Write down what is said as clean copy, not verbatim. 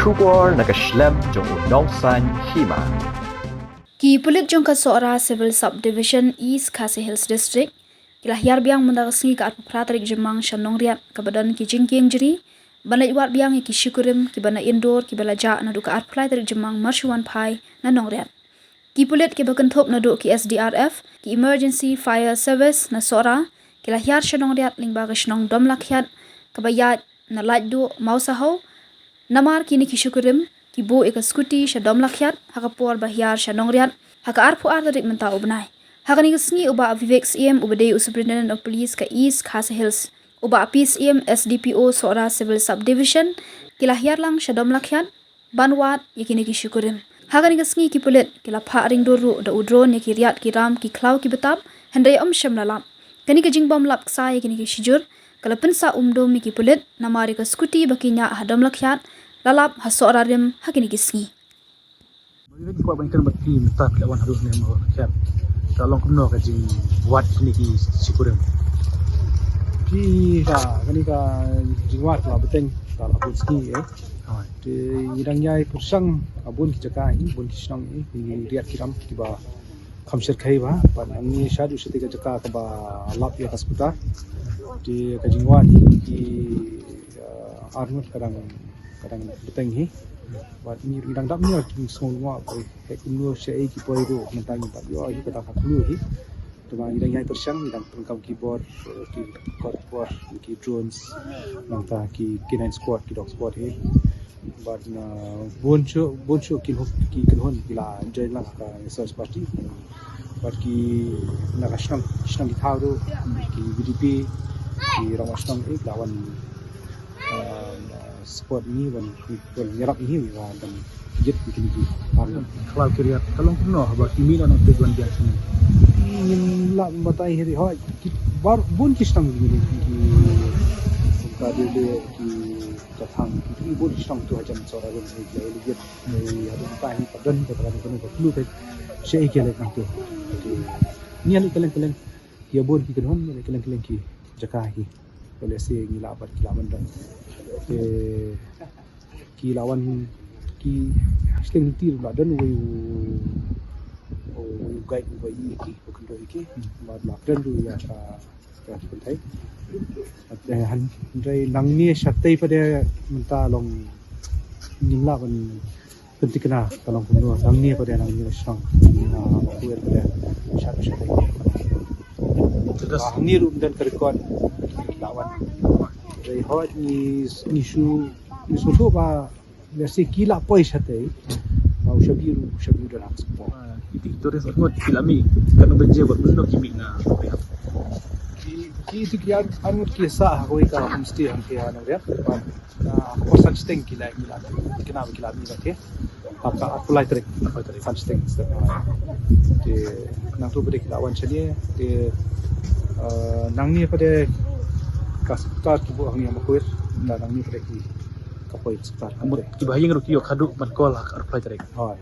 Shubor nakaslem jong unong san hima. Ki pulit jong ka Sora Civil Subdivision East Khasi Hills District kilah yar biang mendagasngi ka at pratrik jemang shanong riat ka badan ki jingking jeri banai wat biang ki syukurim ki bana indoor ki balaja na duka at pratrik jemang marshuan pai na nong riat ki pulit ki bakan thop na du ki SDRF ki Emergency Fire Service na Sora kilah yar shanong riat lingba ka shanong dom lakhyat ka bayat na light du mausaho namar kini ki syukurim ki bo eka skuti shadom lakhyat hakapor bahyar shanong riat haka arpu artarik menta ubnai hakani gesni uba Vivek CM ubade Superintendent of Police ka East Khasi Hills uba PCM SDPO Sora Civil Subdivision kilah yar lang shadom lakhyat banwat yakini ki syukurim hakani gesni ki pulit kila pha ring doru da udron yaki riat ki ram ki klau ki betab handai shamlalam kani ka jingbam lap sa yakini ki shijur kala pensa umdom ki pulit namari ka skuti bakinya hadam lakhyat lalap hasorarim hakini kisni Bagi kuat bangkan berti mentah lawan harus ni mau kiat. Kalau kumno ka jing wat ni ki sikurim. Ki ka jing wat la beteng kalau pun ski Di idang nyai pusang abun ki jaka ni bun ki snang ni ki riat kiram ki ba khamsir khai ba pan ni shadu seti ka jaka ka ba lap ya hospital di ka jing wat ki armut kadang beteng hi buat ni idang dap ni semua kai kumno sei ki poiru mentang tak yo hi kata faklu hi tuma idang nyai persang idang pengkam keyboard ki korpor ki drones nangta ki K9 squad ki dog squad hi buat na boncho ki kinhon bila join lah ka research party buat ki nakashnam ki thau ki BDP ki ramashnam lawan sport ini dan nyerap ini dan jet bikin di kalau kira kalau kuno bah kimi na tujuan dia sini ini lah batai hari hoi bar bun kistang ini ka dele ki kathang ki bun kistang tu hajam sora gon dia jet dari ada tahi padan ke dalam kono perlu ke sei ke lek tu ni ali kelen dia bun ki kenon kelen ki jakahi boleh se ngila bat kilaman dan ki lawan ki steng tir ba dan we guide we ki bukan do ki ba la dan du ya ka pentai han dai nang ni satai pada menta long nimla ban pentikna kalau kuno nang ni pada nang ni sang na kuer pada satai terus ni rum dan kerekon lawan dai hot ni isu tu ba nasi kila poi sate mau shabiru dan akspor itu terus ngot kilami kan beje buat benda kimi na ki itu kian anut kisah koi ka mesti han ke ana ya ko such thing kila kenapa kilami ba ke apa apply trick such things de nang tu beri lawan chani de nang ni pada kasar ki buang yang makuir dan ni pada ki kapoi sekitar Ki bahayang ro ki yo khadu man kola ka apply tarek. Hai.